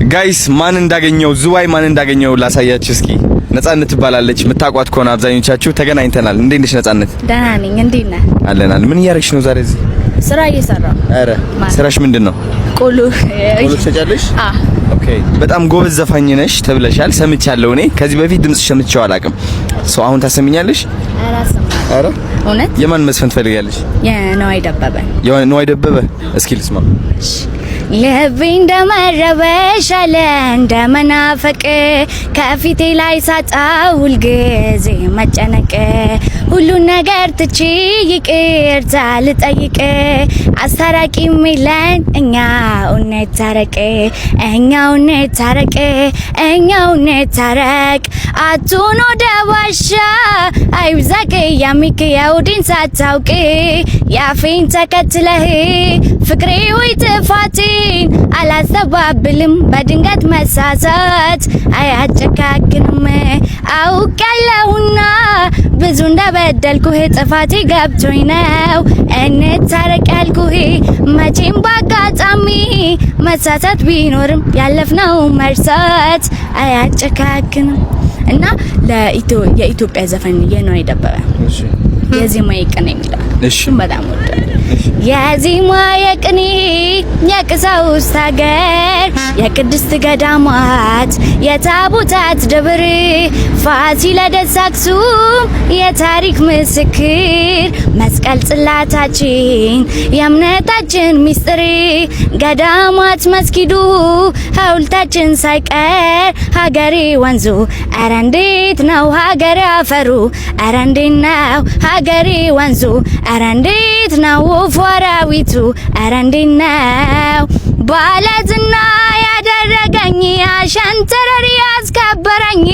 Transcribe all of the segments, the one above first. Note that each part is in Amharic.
ጋይስ ማን እንዳገኘው ዝዋይ ማን እንዳገኘው ላሳያችሁ እስኪ። ነጻነት ትባላለች። መታቋት ከሆነ አብዛኞቻችሁ ተገናኝተናል። እንዴት ነሽ ነጻነት? ደህና ነኝ። እንዴት ነህ? አለናል። ምን እያደረግሽ ነው ዛሬ እዚህ? ስራ እየሰራሁ። አረ ስራሽ ምንድነው? ቆሎ ትሸጫለሽ? ኦኬ። በጣም ጎበዝ ዘፋኝ ነሽ ተብለሻል፣ ሰምቻለሁ። እኔ ከዚህ በፊት ድምጽ ሰምቼው አላውቅም። ሰው አሁን ታሰሚኛለሽ? አረ እውነት? የማን መስፈን ትፈልጋለሽ? የነዋይ ደበበ። የነዋይ ደበበ። እስኪ ልስማ። ልቤ እንደመረበሽ አለ እንደመናፈቅ ከፊቴ ላይ ሳጣው ሁልጊዜ መጨነቅ ሁሉን ነገር ትቼ ይቅርታ ልጠይቅ አስታራቂ ሚለን እኛው እንታረቅ እኛው እንታረቅ አቱን ወደ ዋሻ አይብዛቅ ያሚክ የውዲን ሳታውቅ ያፌን ተከትለህ ፍቅሬ ሆይ ጥፋቴን አላስተባብልም በድንገት መሳሳት አያጨካክንም አውቃለሁና ብዙ እንደበደልኩህ ጥፋቴ ገብቶኝ ነው እንታረቅ ያልኩህ መቼም ባጋጣሚ መሳሳት ቢኖርም ያለፍነው መርሳት አያጨካክንም እና የኢትዮጵያ ዘፈን የነዋይ ደበበ የዜማ የቅኔ የሚለው እሺ በጣም ወደደ የዜማ የቅኔ የቀሳውስት ሀገር የቅድስት ገዳማት የታቦታት ደብር ፋሲለደስ አክሱም የታሪክ ምስክር መስቀል ጽላታችን የእምነታችን ሚስጥር ገዳማት መስጊዱ ሐውልታችን ሳይቀር ሀገሬ ወንዙ ኧረ እንዴት ነው ሀገሬ አፈሩ ኧረ እንዴት ነው ሀገሬ ወንዙ ኧረ እንዴት ነው ፎራዊቱ ኧረ እንዴት ነው ባለዝና ያደረገኝ አሸንተረሪ ያስከበረኝ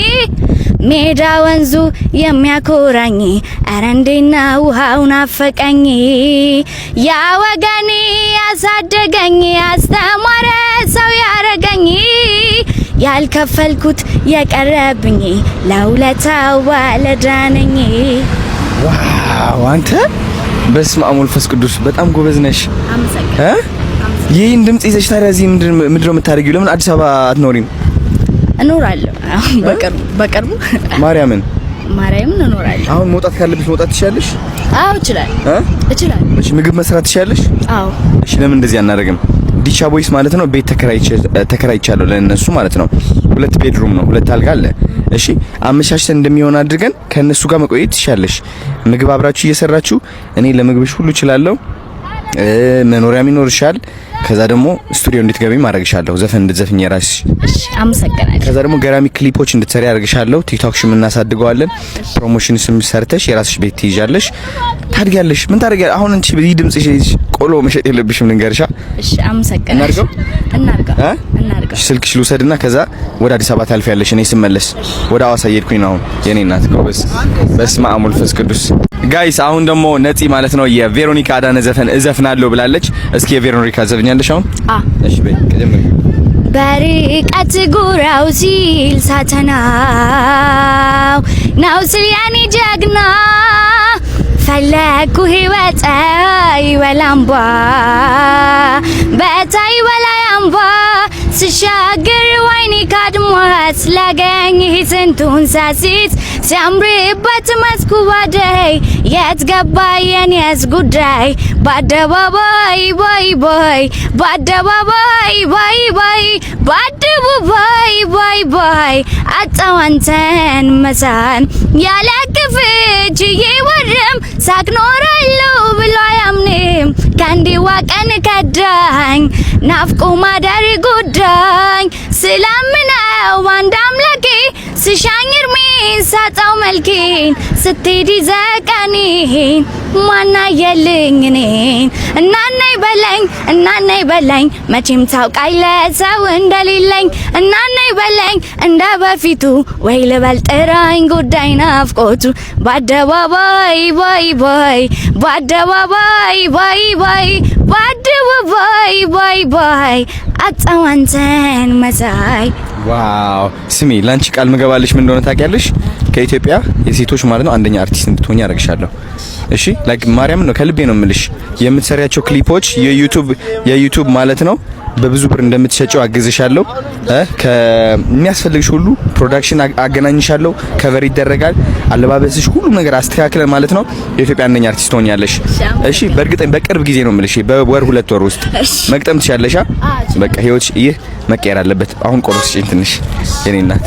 ሜዳ ወንዙ የሚያኮራኝ ኧረ እንዴት ነው ውሃው ናፈቀኝ ያ ወገኔ ያሳደገኝ ያስተማረ ሰው ያረገኝ ያልከፈልኩት የቀረብኝ ለውለታው ባለዳነኝ። ዋው አንተ በስመ አብ ወመንፈስ ቅዱስ በጣም ጎበዝ ነሽ። አመሰግናለሁ። ይሄን ድምጽ ይዘሽ ታዲያ እዚህ ምንድነው የምታደርጊው? ለምን አዲስ አበባ አትኖሪም? እኖራለሁ በቅርቡ ማርያምን እኖራለሁ። አሁን መውጣት ካለብሽ መውጣት ትችያለሽ? አዎ እችላለሁ። እሺ ምግብ መስራት ትችያለሽ? አዎ። እሺ ለምን እንደዚህ አናደርግም? ዲቻ ቦይስ ማለት ነው ቤት ተከራይቻለሁ ለነሱ ማለት ነው። 2 ቤድሩም ነው 2 አልጋ አለ። እሺ አመሻሽተን እንደሚሆን አድርገን ከነሱ ጋር መቆየት ትችያለሽ። ምግብ አብራችሁ እየሰራችሁ እኔ ለምግብሽ ሁሉ እችላለሁ። መኖሪያም ይኖርሻል። ከዛ ደግሞ ስቱዲዮ እንድትገቢ ማድረግሻለሁ። ዘፈን እንድትዘፍኝ የራስሽ። እሺ አመሰግናለሁ። ከዛ ደግሞ ገራሚ ክሊፖች እንድትሰሪ አድርግሻለሁ። ቲክቶክሽም እናሳድገዋለን። ፕሮሞሽንስም ሰርተሽ የራስሽ ቤት ትይዣለሽ። ታድጊያለሽ። ምን ታደርጊያለሽ? አሁን እንቺ በዚህ ድምጽሽ ቆሎ መሸጥ የለብሽም ልንገርሻ። እሺ አመሰግናለሁ። እናርገው። ስልክሽ ልውሰድና ከዛ ወደ አዲስ አበባ ታልፊያለሽ። እኔ ስመለስ ወደ ሐዋሳ እየሄድኩኝ ነው። የኔ እናት ጎበዝ። በስመ አብ ወመንፈስ ቅዱስ። ጋይስ አሁን ደግሞ ነፂ ማለት ነው የቬሮኒካ አዳነ ዘፈን እዘፍናለሁ ብላለች። እስኪ የቬሮኒካ ዘፍኛለሽ አሁን? እሺ በይ ከጀመረ በርቀት ጉራው ሲል ሳተናው ነው ሲል ያኔ ጀግና ፈለኩ ህይወት ይወላምባ በታይ ወላምባ ስሻገር ወይኔ ካድሟት ላገኝ ስንቱን ሳሲት ሲያምርበት መስኩ ባደይ የት ገባ የኔስ ጉዳይ በአደባባይ ባይ ባይ በአደባባይ ባይ ባይ በአደባባይ ባይ ባይ አጣዋንተን መሳን ያለ ክፍጅ ይወርም ሳክኖራለሁ ብሎ አያምንም ከንዲዋ ቀን ከዳኝ ናፍቆ ማደር ጉዳኝ ስለምነው አንድ አምላኬ ስሻኝ እርሜን ሳጣው መልኬን ስትሄድ ዘቀኔን ማናየልኝ እኔን እናናይ በለኝ መቼም ታውቃለህ ሰው እንደሌለኝ እናናይ በለኝ እንደ በፊቱ ወይ ልበል ጥራኝ ጉዳይ ናፍቆቱ በአደባባይ ባይ ባይ በአደባባይ ባይ ባይ በአደባባይ ባይ ባይ አጣዋንተን መሳይ። ዋው ስሚ ላንቺ ቃል ምገባልሽ ምን እንደሆነ ታውቂያለሽ? ከኢትዮጵያ የሴቶች ማለት ነው አንደኛ አርቲስት እንድትሆኚ አደርግሻለሁ። እሺ ላይክ ማርያም ነው ከልቤ ነው የምልሽ። የምትሰሪያቸው ክሊፖች የዩቲዩብ ማለት ነው በብዙ ብር እንደምትሸጪው አግዝሻለሁ። ከሚያስፈልግሽ ሁሉ ፕሮዳክሽን አገናኝሻለሁ። ከቨር ይደረጋል። አለባበስሽ፣ ሁሉም ነገር አስተካክለን ማለት ነው የኢትዮጵያ አንደኛ አርቲስት ሆኛለሽ። እሺ በእርግጠኝ በቅርብ ጊዜ ነው የምልሽ፣ በወር 2 ወር ውስጥ መቅጠም ትችያለሽ። በቃ ህይወትሽ ይህ መቀየር አለበት። አሁን ቆርስ ስጪኝ ትንሽ የኔ እናት።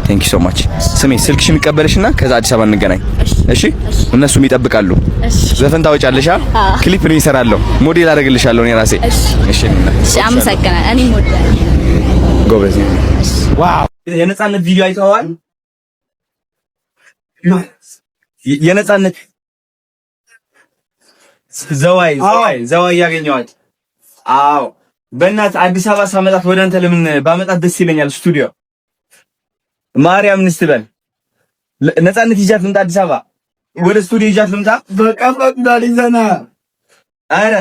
ቴንክ ዩ ሶ ማች። ስሜ ስልክሽ የሚቀበልሽና ከዛ አዲስ አበባ እንገናኝ። እሺ እነሱም ይጠብቃሉ። ዘፈን ታወጫለሽ? ክሊፕ ነው ይሰራለሁ፣ ሞዴል አደርግልሻለሁ እኔ ራሴ። እሺ እሺ፣ አመሰግናለሁ። እኔ ሞዴል ጎበዝ። ዋው! የነጻነት ቪዲዮ አይተዋል? የነጻነት ዘዋይ ያገኘዋት። አዎ በእናትህ አዲስ አበባ ሳመጣት ወደ አንተ ለምን ባመጣት ደስ ይለኛል። ስቱዲዮ ማርያም ንስትበል ነጻነት ይጃት ልምጣ፣ አዲስ አበባ ወደ ስቱዲዮ ይጃት ልምጣ። በቃ ፈቅዳል ይዘና። አረ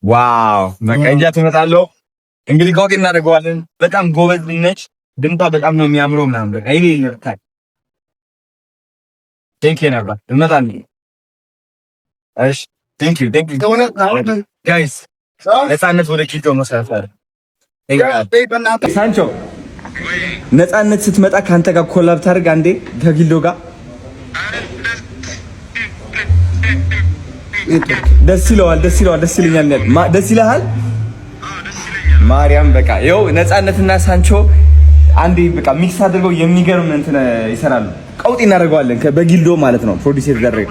ዋው! በቃ ይጃት እመጣለሁ። እንግዲህ ቆቅ እናደርገዋለን። በጣም ጎበዝ ልጅ ነች። ድምጧ በጣም ነው የሚያምረው ምናምን። በቃ ይሄ ይነርታል። ቴንክ ዩ ነበር እመጣለሁ። እሺ ቴንክ ዩ ጋይስ። ነጻነት ወደ ኪዶ መሰፈር ሳንቾ ነጻነት ስትመጣ ካንተ ጋር ኮላብ ታርግ አንዴ ከጊልዶ ጋር ደስ ይለዋል። ደስ ይለኛል። ደስ ይልሃል? ማርያም በቃ ይኸው ነጻነትና ሳንቾ አንዴ በቃ ሚክስ አድርገው የሚገርም እንትን ይሰራሉ። ቀውጢ እናደርገዋለን በጊልዶ ማለት ነው። ፕሮዲዩስ የተደረገ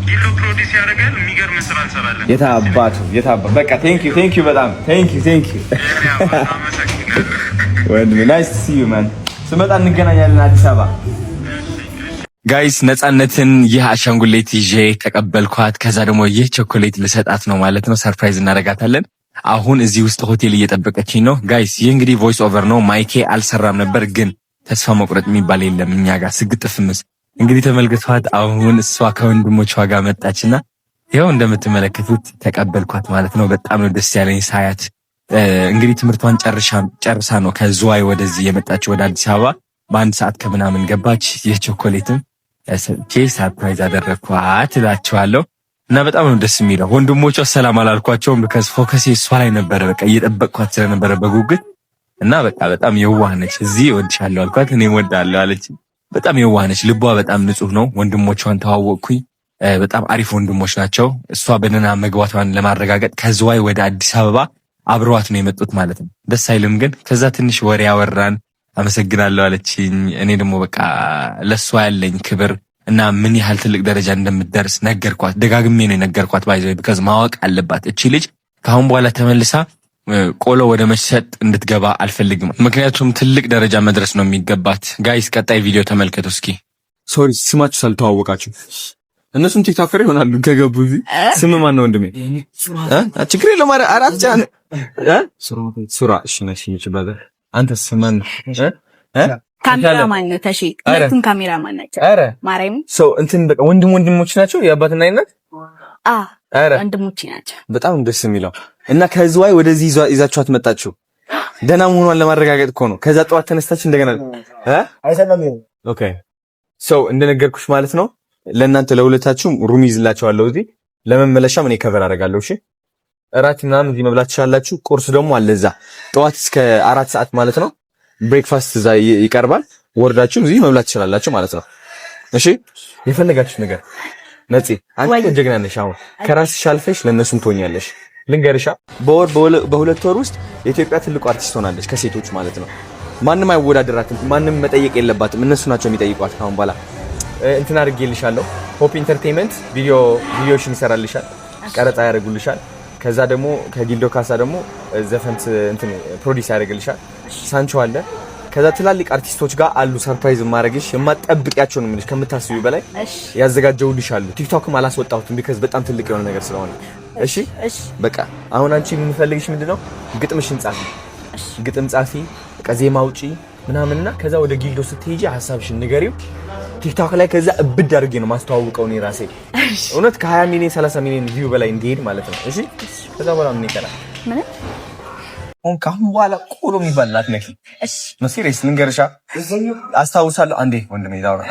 ጊልዶ ፕሮዲዩስ ያደርጋል። የሚገርም ስራ እንሰራለን። የታባቱ በቃ ቴንክ ዩ በጣም ቴንክ ዩ ወንድሜ ናይስ ቱ ሲ ዩ ማን። ስመጣ እንገናኛለን አዲስ አበባ። ጋይስ ነጻነትን ይህ አሻንጉሌት ይዤ ተቀበልኳት። ከዛ ደግሞ ይህ ቾኮሌት ልሰጣት ነው ማለት ነው። ሰርፕራይዝ እናደርጋታለን። አሁን እዚህ ውስጥ ሆቴል እየጠበቀችኝ ነው ጋይስ። ይህ እንግዲህ ቮይስ ኦቨር ነው። ማይኬ አልሰራም ነበር፣ ግን ተስፋ መቁረጥ የሚባል የለም እኛ ጋር ስግጥፍምስ። እንግዲህ ተመልክቷት አሁን እሷ ከወንድሞቿ ጋር መጣችና ይኸው እንደምትመለከቱት ተቀበልኳት ማለት ነው። በጣም ነው ደስ ያለኝ ሳያት። እንግዲህ ትምህርቷን ጨርሳ ነው ከዝዋይ ወደዚህ የመጣችው ወደ አዲስ አበባ። በአንድ ሰዓት ከምናምን ገባች። ይህ ቾኮሌትም ሰርፕራይዝ አደረግኳት እላቸዋለሁ። እና በጣም ነው ደስ የሚለው። ወንድሞቿ ሰላም አላልኳቸውም፣ because ፎከሴ እሷ ላይ ነበረ። በቃ እየጠበቅኳት ስለነበረ በጉጉት እና በቃ በጣም የዋህ ነች። እዚህ እወድሻለሁ አልኳት፣ እኔም እወዳለሁ አለች። በጣም የዋህ ነች፣ ልቧ በጣም ንጹህ ነው። ወንድሞቿን ተዋወቅኩኝ። በጣም አሪፍ ወንድሞች ናቸው። እሷ በደህና መግባቷን ለማረጋገጥ ከዝዋይ ወደ አዲስ አበባ አብረዋት ነው የመጡት ማለት ነው። ደስ አይልም ግን? ከዛ ትንሽ ወሬ ያወራን፣ አመሰግናለሁ አለችኝ። እኔ ደግሞ በቃ ለሷ ያለኝ ክብር እና ምን ያህል ትልቅ ደረጃ እንደምትደርስ ነገርኳት። ደጋግሜ ነው የነገርኳት። ባይዘው ቢካዝ ማወቅ አለባት እቺ ልጅ ካሁን በኋላ ተመልሳ ቆሎ ወደ መሸጥ እንድትገባ አልፈልግም። ምክንያቱም ትልቅ ደረጃ መድረስ ነው የሚገባት። ጋይስ ቀጣይ ቪዲዮ ተመልከቱ እስኪ። ሶሪ ስማችሁ ሳልተዋወቃችሁ። እነሱም ቲክቶከር ይሆናሉ ከገቡ። ስም ማን ነው ወንድሜ? ችግር የለውም። አራት ጫን ሱራ። እሺ ነሽ ይችላል። አንተስ ማን ነው? ካሜራማን ነው ተሺ። ሁለቱም ካሜራማን ናቸው። ማርያም ሰው እንትን በቃ ወንድሞች ናቸው የአባትና የእናት ወንድሞች ናቸው። በጣም ደስ የሚለው እና ከዝዋይ ወደዚህ ይዛችኋት መጣችሁ። ደህና መሆኗን ለማረጋገጥ እኮ ነው። ከዛ ጠዋት ተነስታችሁ እንደገና አይሰለም። ኦኬ ሰው እንደነገርኩሽ ማለት ነው። ለእናንተ ለሁለታችሁም ሩም ይዝላችኋለሁ እዚህ። ለመመለሻም እኔ ከቨር አደርጋለሁ። እሺ እራት ምናምን እዚህ መብላት ትችላላችሁ። ቁርስ ደግሞ አለ እዛ ጠዋት እስከ 4 ሰዓት ማለት ነው። ብሬክፋስት እዛ ይቀርባል። ወርዳችሁ እዚህ መብላት ትችላላችሁ ማለት ነው። እሺ የፈለጋችሁ ነገር ነፂ፣ አንቺ ጀግና ነሽ። አሁን ከራስሽ አልፈሽ ለነሱም ትሆኛለሽ። ልንገርሻ በሁለት ወር ውስጥ የኢትዮጵያ ትልቁ አርቲስት ሆናለች፣ ከሴቶች ማለት ነው። ማንም አይወዳደራትም። ማንም መጠየቅ የለባትም። እነሱ ናቸው የሚጠይቋት። ካሁን በኋላ እንትን አድርጌልሻለሁ። ሆፕ ኢንተርቴይንመንት ቪዲዮሽን ይሰራልሻል፣ ቀረጻ ያደርጉልሻል። ከዛ ደግሞ ከጊልዶ ካሳ ደግሞ ዘፈን እንትን ፕሮዲዩስ ያደርግልሻል። ሳንቾ አለ። ከዛ ትላልቅ አርቲስቶች ጋር አሉ። ሰርፕራይዝ ማድረግሽ የማትጠብቂያቸው ነው የምልሽ፣ ከምታስቢው በላይ ያዘጋጀውልሽ አሉ። ቲክቶክም አላስወጣሁትም ቢካዝ በጣም ትልቅ የሆነ ነገር ስለሆነ። እሺ በቃ አሁን አንቺ የምፈልግሽ ምንድነው? ግጥምሽን ጻፊ፣ ግጥም ጻፊ፣ በቃ ዜማ ውጪ ምናምንና ከዛ ወደ ጊልዶ ስትሄጂ ሐሳብሽን ንገሪው ቲክቶክ ላይ። ከዛ እብድ አድርጌ ነው ማስተዋወቀው እኔ ራሴ እውነት ከ20 ሚሊዮን 30 ሚሊዮን ቪው በላይ እንዲሄድ ማለት ነው። እሺ ከዛ በኋላ ምን ይቀራል? ምን ካሁን በኋላ ቆሎ የሚባላት ነሽ? እሺ መሲሪስ ልንገርሻ፣ አስታውሳለሁ። አንዴ ወንድሜ ዳውራ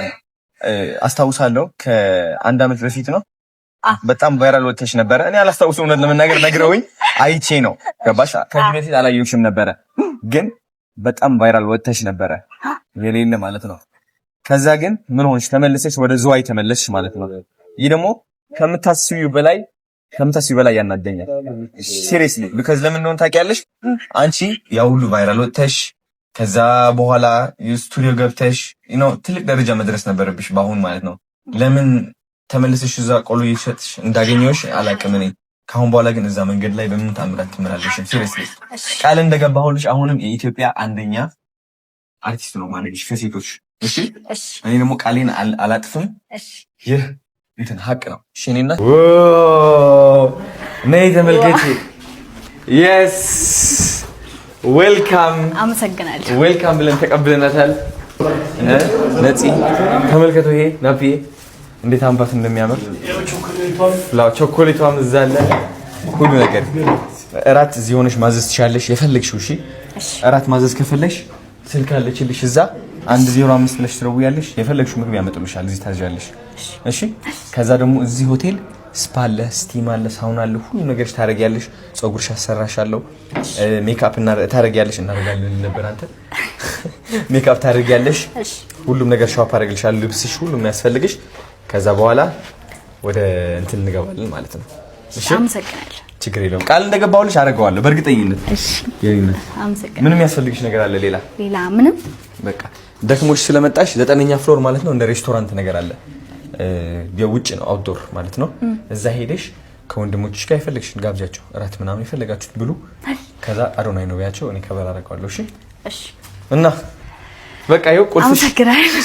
አስታውሳለሁ ከአንድ አመት በፊት ነው በጣም ቫይራል ወጥተሽ ነበረ። እኔ አላስታውስም እውነት ለመናገር ነግረውኝ አይቼ ነው ገባሽ? ከዚህ በፊት አላየሁሽም ነበረ፣ ግን በጣም ቫይራል ወጥተሽ ነበረ የሌለ ማለት ነው። ከዛ ግን ምን ሆንሽ? ተመለሰሽ ወደ ዝዋይ ተመለስሽ ማለት ነው። ይህ ደግሞ ከምታስቢው በላይ ያናደኛል። ሲሪየስሊ ቢካዝ ለምን እንደሆነ ታውቂያለሽ? አንቺ ያው ሁሉ ቫይራል ወጥተሽ ከዛ በኋላ ስቱዲዮ ገብተሽ ትልቅ ደረጃ መድረስ ነበረብሽ በአሁን ማለት ነው። ለምን ተመለሰሽ እዛ ቆሎ እየሸጥሽ እንዳገኘሁሽ አላውቅም እኔ። ከአሁን በኋላ ግን እዛ መንገድ ላይ በምን ታምራት ትመላለሽ? ሲሪየስሊ ቃል እንደገባሁልሽ አሁንም የኢትዮጵያ አንደኛ አርቲስት ነው ማለትሽ ከሴቶች። እሺ እኔ ደግሞ ቃሌን አላጥፍም። ይህ እንትን ሀቅ ነው። እሺ እኔና ነይ ተመልከቺ። የስ ዌልካም፣ አመሰግናለሁ። ዌልካም ብለን ተቀብለናታል። ነፂ ተመልከቱ። ይሄ ናፍዬ እንዴት አምባት እንደሚያምር ቾኮሌቷም እዛ አለ። ሁሉ ነገር እራት እዚህ ሆነሽ ማዘዝ ትችያለሽ የፈለግሽው። እሺ እራት ማዘዝ ከፈለሽ ስልክ አለችልሽ እዛ 105 ብለሽ ትደውያለሽ። የፈለግሽው ምግብ ያመጡልሻል። እዚህ ታዝዣለሽ። እሺ ከዛ ደግሞ እዚህ ሆቴል ስፓ አለ፣ ስቲም አለ፣ ሳውና አለ። ሁሉ ነገር ታረጊያለሽ። ፀጉርሽ አሰራሻለሁ፣ ሜካፕ ታረጊያለሽ። እናረጋለን ነበር አንተ ሜካፕ ታረጊያለሽ። ሁሉም ነገር ሻፕ አረግልሻለሁ፣ ልብስሽ፣ ሁሉ የሚያስፈልግሽ። ከዛ በኋላ ወደ እንትን እንገባለን ማለት ነው። እሺ አመሰግናለሁ። ችግር የለውም። ቃል እንደገባሁልሽ አደርገዋለሁ በእርግጠኝነት። እሺ አመሰግናለሁ። ምንም ያስፈልግሽ ነገር አለ ሌላ? ምንም በቃ ደክሞሽ ስለመጣሽ 9ኛ ፍሎር ማለት ነው እንደ ሬስቶራንት ነገር አለ። የውጭ ነው አውትዶር ማለት ነው። እዛ ሄደሽ ከወንድሞችሽ ጋር የፈለግሽን ጋብዣቸው፣ እራት ምናምን የፈለጋችሁት ብሉ። ከዛ አዶናይ ነው ያቸው፣ እኔ ከበር አደርገዋለሁ። እሺ እና በቃ ይኸው ቁልፍሽ።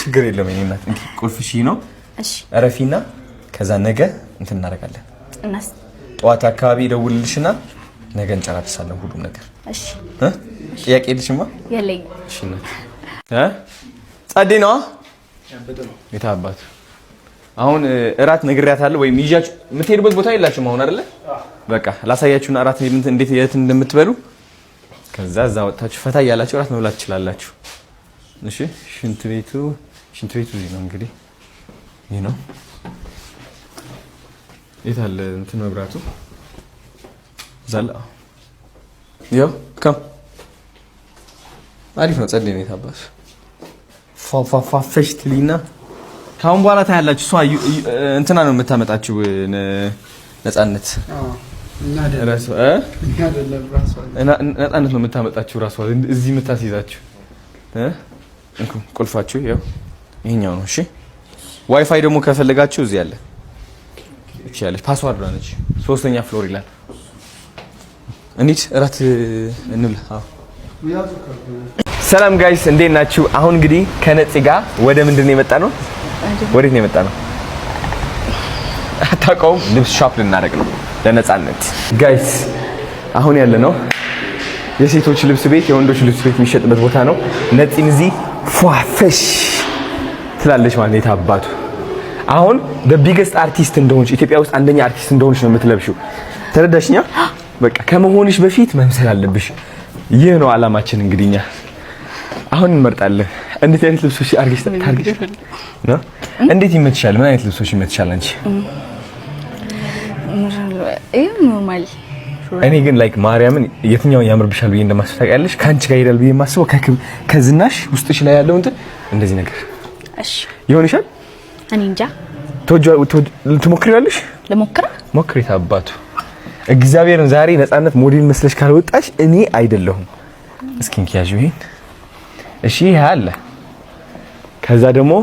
ችግር የለውም የኔ እናት፣ እንኪ ቁልፍሽ ነው። እሺ እረፊና ከዛ ነገ እንትን እናደርጋለን። ጠዋት አካባቢ ደውልልሽና ነገ እንጨራርሳለን ሁሉም ነገር። እሺ ጥያቄ የለሽማ? የለኝም። እሺ ነው ጸዴ ነው የታባቱ። አሁን እራት ነግሬያታለሁ። ወይም ይዣችሁ የምትሄዱበት ቦታ የላችሁም አሁን አይደለ? በቃ ላሳያችሁና እራት እንዴት የት እንደምትበሉ ከዛ እዛ ወጣችሁ ፈታ ያላችሁ እራት መብላት ትችላላችሁ። እሺ ሽንት ቤቱ እዚህ ነው እንግዲህ። ይሄ ነው የት አለ እንትን መብራቱ ዛላ ያው ከም አሪፍ ነው። ጸዴ ነው የታባሱ ፋፋፋሽትሊና ካሁን በኋላ ታያላችሁ። እሷ እንትና ነው የምታመጣችሁ ነፃነት ነፃነት ነው የምታመጣችሁ ራሷ እዚህ የምታስይዛችሁ። ቁልፋችሁ ያው ይሄኛው ነው። እሺ ዋይፋይ ደግሞ ከፈለጋችሁ እዚህ አለ። እቺ ያለች ፓስዋርድ ነች። 3ኛ ፍሎር ይላል። እንዴት እራት እንብላ። ሰላም ጋይስ እንዴት ናችሁ? አሁን እንግዲህ ከነፂ ጋር ወደ ምንድን ነው የመጣ ነው? ወዴት ነው የመጣ ነው? አታውቀውም? ልብስ ሻፕ ልናደርግ ነው ለነፃነት ጋይስ። አሁን ያለ ነው የሴቶች ልብስ ቤት፣ የወንዶች ልብስ ቤት የሚሸጥበት ቦታ ነው። ነፂን እዚህ ፏፈሽ ትላለች ማለት የታባቱ። አሁን ቢገስት አርቲስት እንደሆንሽ ኢትዮጵያ ውስጥ አንደኛ አርቲስት እንደሆንሽ ነው የምትለብሺው። ተረዳሽኛ? በቃ ከመሆንሽ በፊት መምሰል አለብሽ። ይህ ነው አላማችን። እንግዲህ እኛ አሁን እንመርጣለን። እንዴት አይነት ልብሶች አርገሽ ታርገሽ ነው? እንዴት ይመችሻል? ምን አይነት ልብሶች ይመችሻል አንቺ? ኖርማል። እኔ ግን ላይክ ማርያምን የትኛው ያምርብሻል ብዬ እንደማስብ ታውቂያለሽ? ካንቺ ጋር ይሄዳል ብዬ የማስበው ከዝናሽ ውስጥሽ ላይ ያለው እንትን እንደዚህ ነገር እሺ ይሆንሻል። እኔ እንጃ። ትሞክሪያለሽ? ለሞክራ ሞክሪ ታባቱ። እግዚአብሔርን ዛሬ ነፃነት ሞዴል መስለሽ ካልወጣሽ እኔ አይደለሁም። እስኪ እንኪያዥ ይሄን። እሺ ይሄ አለ። ከዛ ደግሞ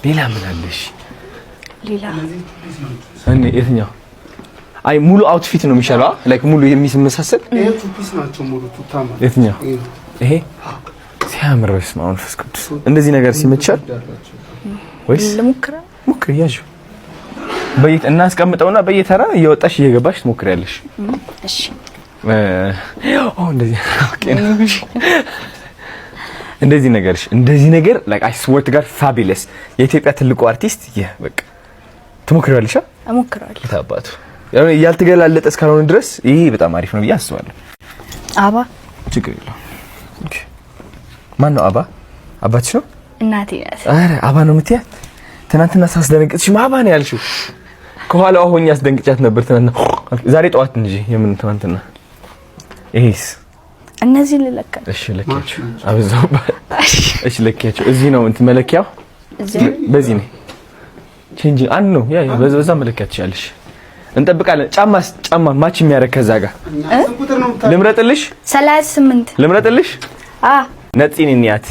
ሌላ ምን አለሽ? ሌላ እኔ የትኛው? አይ ሙሉ አውትፊት ነው የሚሻለው። ላይክ ሙሉ የሚመሳሰል ይሄ ቱፒስ ናቸው ሙሉ ቱታማ። የትኛው? ይሄ ሲያምር በስመ አብ ወመንፈስ ቅዱስ። እንደዚህ ነገር ሲመቻል ወይስ ለሙከራ ሞክሪ። ያዥ በየት እናስቀምጠውና በየተራ እየወጣሽ እየገባሽ ትሞክሪያለሽ። እሺ እንደዚህ ኦኬ ነው። እንደዚህ ነገር ላይክ አይ ስወርት ጋር ፋቢለስ የኢትዮጵያ ትልቁ አርቲስት ይሄ በቃ ትሞክሪያለሽ? እሞክራለሁ። ታባቱ ያልተገላለጠ እስካልሆነ ድረስ ይሄ በጣም አሪፍ ነው ብዬ አስባለሁ። አባ ችግር የለውም። ኦኬ ማን ነው አባ? አባትሽ ነው? እናቴ ናት። አረ አባ ነው የምትያት? ትናንትና ሳስደነግጥሽ ማባን ያልሽው ከኋላው ሆኜ አስደንግጫት ነበር ትናንትና። ዛሬ ጠዋት እንጂ የምን ትናንትና ይሄስ እነዚህ ልለካ። እሺ ለኪያቸው አብዛው እሺ ለኪያቸው እዚህ ነው እንትን መለኪያው በዚህ ነው ቼንጅ አንድ ነው ያ በዛ መለኪያት ያለሽ እንጠብቃለን። ጫማ ማች የሚያረግ ከዛ ጋር ልምረጥልሽ 38 ልምረጥልሽ ነፂን እንያት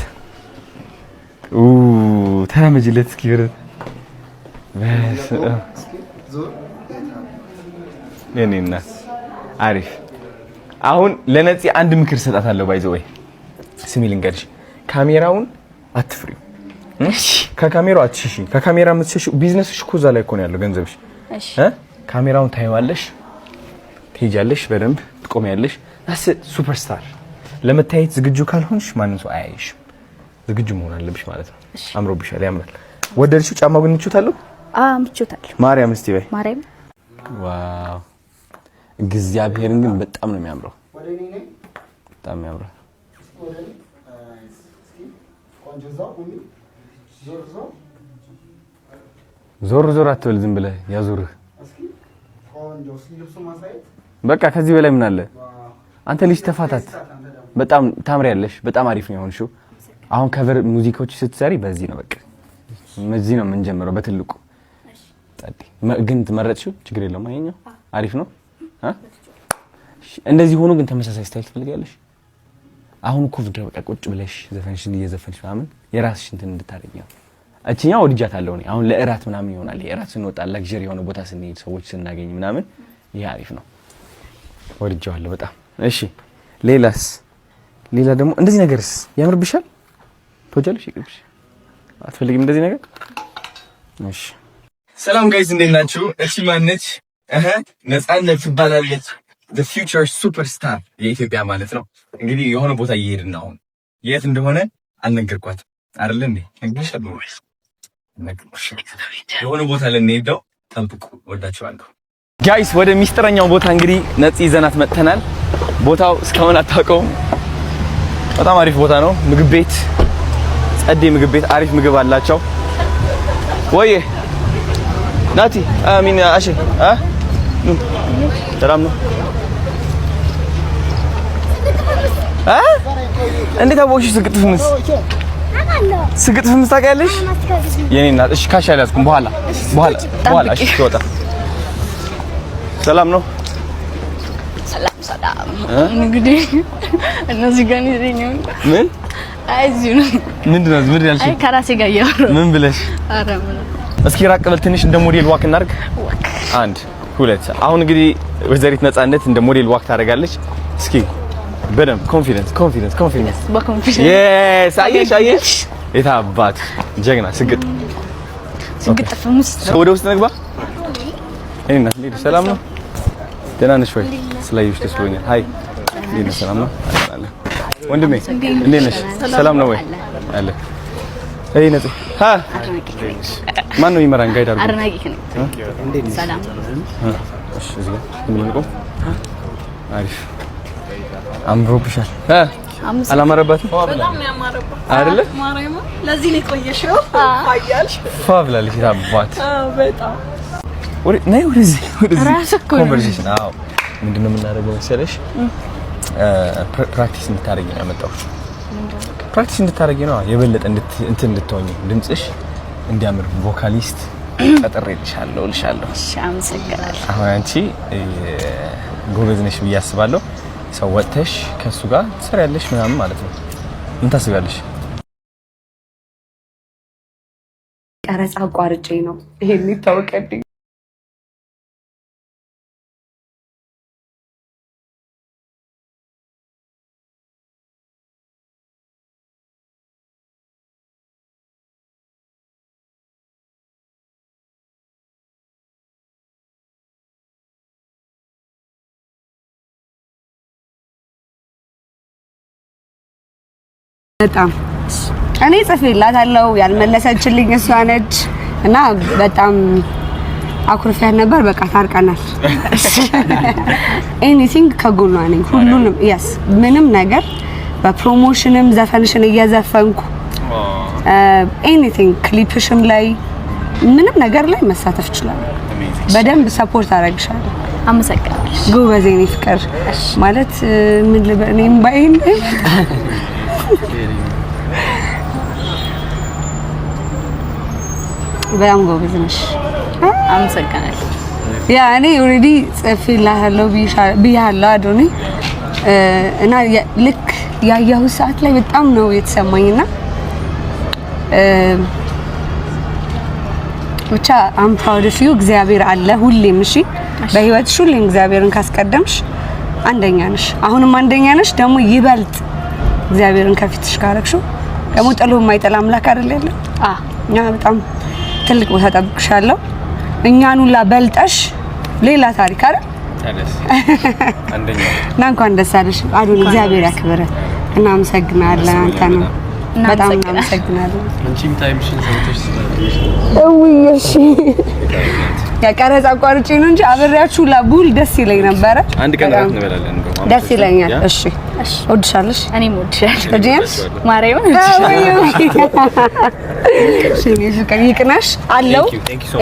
ተራመጅለት እስኪ ብረት የኔና አሪፍ። አሁን ለነፂ አንድ ምክር ሰጣታለሁ። ባይዘው ወይ ስሚ ልንገርሽ፣ ካሜራውን አትፍሪው። ከካሜራው አትሽሺ። ከካሜራ የምትሽሺው ቢዝነስሽ እኮ እዛ ላይ እኮ ነው ያለው ገንዘብሽ። ካሜራውን ታይዋለሽ፣ ትሄጃለሽ፣ በደንብ ትቆሚያለሽ። ሱፐርስታር ለመታየት ዝግጁ ካልሆንሽ ማንም ሰው አያይሽም። ዝግጁ መሆን አለብሽ ማለት ነው። አምሮብሻል፣ ያምራል። ወደድሽው? ጫማው ግን ምቾታለሁ? ምቾታለሁ። ማርያም እስቲ በይ ማርያም። ዋው እግዚአብሔርን ግን በጣም ነው የሚያምረው። በጣም ያምራል። ዞር አትበል፣ ዝም ብለህ ያዙርህ። በቃ ከዚህ በላይ ምን አለ? አንተ ልጅ ተፋታት። በጣም ታምሪያለሽ። በጣም አሪፍ ነው የሆንሽው። አሁን ከቨር ሙዚቃዎች ስትሰሪ በዚህ ነው በቃ በዚህ ነው የምንጀምረው በትልቁ። ግን ተመረጥሽው፣ ችግር የለውም። አይኛው አሪፍ ነው። እንደዚህ ሆኖ ግን ተመሳሳይ ስታይል ትፈልጋለሽ? አሁን እኮ በቃ ቁጭ ብለሽ ዘፈንሽን እየዘፈንሽ ምናምን የራስሽ እንትን እንድታረጊ ነው። እቺኛው ወድጃታለሁ እኔ። አሁን ለእራት ምናምን ይሆናል። የእራት ስንወጣ ላግዠሪ የሆነ ቦታ ስንሄድ ሰዎች ስናገኝ ምናምን ይሄ አሪፍ ነው። ወድጃለሁ በጣም። እሺ ሌላስ? ሌላ ደግሞ እንደዚህ ነገርስ ያምርብሻል? ተወጃለሽ? ይቅርብሽ? አትፈልጊም እንደዚህ ነገር? እሺ ሰላም ጋይስ እንዴት ናችሁ? እሺ ማነች? ነፃነት ትባላለች። the future superstar የኢትዮጵያ ማለት ነው። እንግዲህ የሆነ ቦታ እየሄድን ነው። አሁን የት እንደሆነ አልነገርኳትም አይደል እንዴ? ነግሬሻለሁ። የሆነ ቦታ ልንሄድ ነው። ጠብቁ። ወዳችኋለሁ ጋይስ። ወደ ሚስጥረኛው ቦታ እንግዲህ ነፂ ይዘናት መጥተናል። ቦታው እስካሁን አታውቀውም። በጣም አሪፍ ቦታ ነው። ምግብ ቤት፣ ጸዴ ምግብ ቤት፣ አሪፍ ምግብ አላቸው። ወይ ናቲ አሚን አሺ ሰላም ነው። እንዴት አቦሽ ስግጥፍምስ ታውቂያለሽ? የኔ እናት እሺ፣ ካሽ አልያዝኩም። በኋላ እሺ፣ ትወጣ። ሰላም ነው። ሰላም እንግዲህ እነዚህ ጋር ነው። ምን አይዚሁ ነው። ምንድን ነው ያልሽኝ? ከራሴ ጋር እያወራሁ። ምን ብለሽ? ኧረ ምን እስኪ ራቅ በል ትንሽ፣ እንደ ሞዴል ዋክ እናድርግ። አንድ ሁለት። አሁን እንግዲህ ወይዘሪት ነፃነት እንደ ሞዴል ዋክ ታደርጋለች። እስኪ በደምብ ኮንፊደንስ የስ አየሽ የታባት ጀግና ስግጥ ፍምስ። ወደ ውስጥ ነግባ። እኔና እንዴ ሰላም ነው? ደህና ነሽ ወይ? ስላየሁሽ ደስ ብሎኛል። ሃይ እንዴ ሰላም ነው? ወንድሜ እንዴት ነሽ? ሰላም ነው ወይ? አለ እይ ነፂ ማን ነው ይመራን? ጋይድ አድርጎ አድናቂክ ነው። እንዴት ነሽ? ሰላም። እሺ እዚህ ጋር ምን ነው? አሪፍ አምሮብሻል። አላማረባትም? በጣም ነው ያማረባት አይደለ? ማርያም ለዚህ ነው የቆየሽው። አያልሽ ፋብላልሽ ታባት። በጣም ወደዚህ ኮንቨርሴሽን። አዎ ምንድነው የምናደርገው መሰለሽ? ፕራክቲስ እንድታረጊ ነው ያመጣሁሽ። ፕራክቲስ እንድታረጊ ነው የበለጠ እንትን እንድትሆኚ ድምጽሽ እንዲያምር ቮካሊስት ቀጥሬልሻለሁ እልሻለሁ። እሺ አመሰግናለሁ። አሁን አንቺ ጎበዝ ነሽ ብዬ አስባለሁ። ሰው ወጥተሽ ከሱ ጋር ትሰሪያለሽ ምናምን ማለት ነው። ምን ታስቢያለሽ? ቀረጻ አቋርጬ ነው ይሄን ይታወቀልኝ። በጣም እኔ ጽፌላታለሁ ያልመለሰችልኝ እሷ ነች እና በጣም አኩርፊያት ነበር። በቃ ታርቀናል። ኤኒቲንግ ከጎኗ ነኝ። ሁሉንም ያስ ምንም ነገር በፕሮሞሽንም ዘፈንሽን እየዘፈንኩ ኤኒቲንግ ክሊፕሽም ላይ ምንም ነገር ላይ መሳተፍ እችላለሁ። በደንብ ሰፖርት አደርግሻለሁ። አመሰግናለሁ። ጎበዝ የኔ ፍቅር ማለት ምን ልበል እኔም ባይን በጣም ጎበዝ ነሽ። አመሰግናለሁ። ያ እኔ ኦሬዲ ጽፌልሃለሁ ብያለሁ አዶኒ እና ልክ ያየሁት ሰዓት ላይ በጣም ነው የተሰማኝና ብቻ አም ፕራውድ ኦፍ ዩ። እግዚአብሔር አለ ሁሌም። እሺ በህይወትሽ ሁሌም እግዚአብሔርን ካስቀደምሽ አንደኛ ነሽ። አሁንም አንደኛ ነሽ። ደግሞ ይበልጥ እግዚአብሔርን ከፊትሽ ካረግሽው ደግሞ ጥሎ የማይጠላ አምላክ አይደል ያለው? እኛ በጣም ትልቅ ቦታ ጠብቅሻለሁ። እኛን ሁላ በልጠሽ ሌላ ታሪክ አይደል? አንደኛ እና እንኳን ደስ አለሽ አዶኒ። እግዚአብሔር ያክብርህ። እናመሰግናለን። አንተ ነው በጣም እናመሰግናለን። አንቺም ታይምሽን ሰጥተሽ ስለዚህ እሺ ያቀረጻ አቋርጬ ነው እንጂ አብሬያችሁ ላቡል ደስ ይለኝ ነበረ። አንድ ቀን ራት እንበላለን እንደው ደስ ይለኛል። እሺ እወድሻለሽ። እኔም እወድሻለሁ። እዲያስ ማርያም እሺ ፍቅር ይቅናሽ አለው።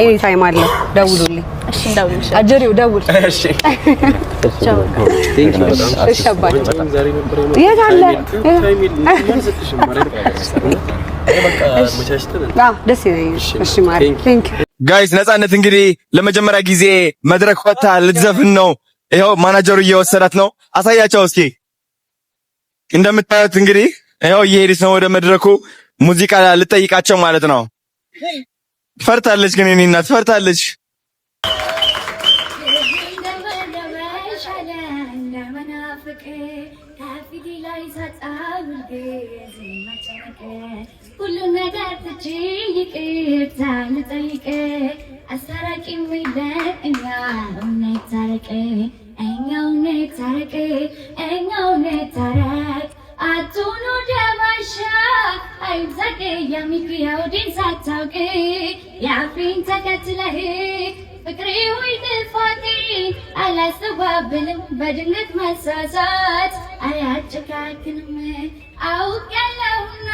ኤኒ ታይም አለው። ደውሉልኝ። እሺ እንደውልሽ አጀሪው ደውል። እሺ ቻው እሺ አባይ የት አለ ደስ ይለኛል። እሺ ማርያም ቴንክ ዩ ጋይስ። ነፃነት እንግዲህ ለመጀመሪያ ጊዜ መድረክ ወጣ ልትዘፍን ነው። ይኸው ማናጀሩ እየወሰዳት ነው። አሳያቸው እስኪ። እንደምታዩት እንግዲህ ይኸው እየሄደች ነው ወደ መድረኩ። ሙዚቃ ልጠይቃቸው ማለት ነው። ፈርታለች፣ ግን እኔ እናት ፈርታለች። ሁሉ ነገር ትቼ ይቅርታ ልጠይቅ አስታራቂ ሚለኛ እውነት ታረቅ እኛው ነታረቅ እኛው ነታረቅ አቱኑ ደማሻ አይዘቅ የሚክያው ዲን ሳታውቅ የአፍሪን ተከትለህ ፍቅሬ ሆይ ጥፋቴ አላስተባብልም በድንገት መሳሳት አያጨካክንም አውቃለሁና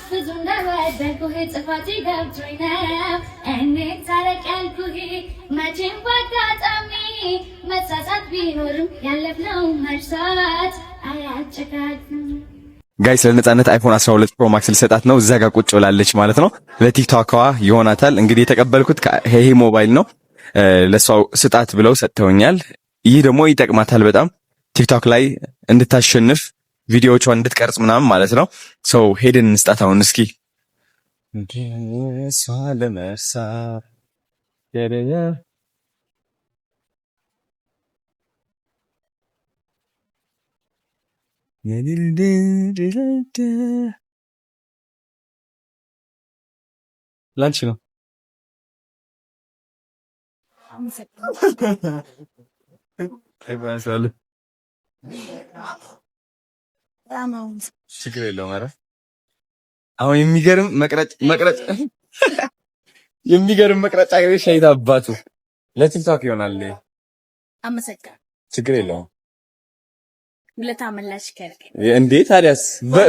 ብዙ እንደበደልኩህ ጥፋቴ ገብቶኝ ነው እንታረቅ ያልኩህ መቼም በአጋጣሚ መሳሳት ቢኖርም ያለፍነው መርሳት አያጨካክንም። ጋይስ ለነፃነት አይፎን 12 ፕሮ ማክስ ልሰጣት ነው። እዛ ጋር ቁጭ ብላለች ማለት ነው። ለቲክቶክዋ ይሆናታል። እንግዲህ የተቀበልኩት ከሄ ሞባይል ነው። ለሷው ስጣት ብለው ሰጥተውኛል። ይህ ደግሞ ይጠቅማታል በጣም ቲክቶክ ላይ እንድታሸንፍ ቪዲዮቿን እንድትቀርጽ ምናምን ማለት ነው። ሰው ሄደን እንስጣት አሁን እስኪ እንደሷ ለመርሳ የደያ ላንቺ ነው። ችግር የለውም። ኧረ አሁን የሚገርም መቅረጫ የሚገርም መቅረጫ ሻይት አባቱ ለቲክቶክ ይሆናል። አመሰግናለሁ። ችግር የለውም። ሁለታ መላሽ ከልክ እንዴ ታዲያስ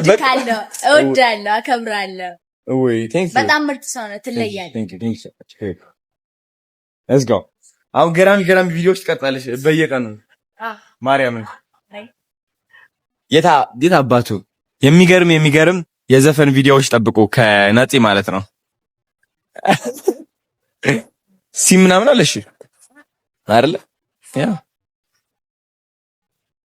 በቃለሁ። እወዳለሁ፣ አከብራለሁ። ወይ ቴንክ ዩ በጣም ምርጥ ሰው ነው። ትለያለህ። ቴንክ ዩ ሌትስ ጎ። አሁን ገራሚ ቪዲዮዎች ትቀርጻለሽ በየቀኑ። ማርያምን የታ አባቱ የሚገርም የዘፈን ቪዲዮዎች ጠብቁ ከነፂ ማለት ነው። ሲም ምናምን አለሽ አይደለ? ያ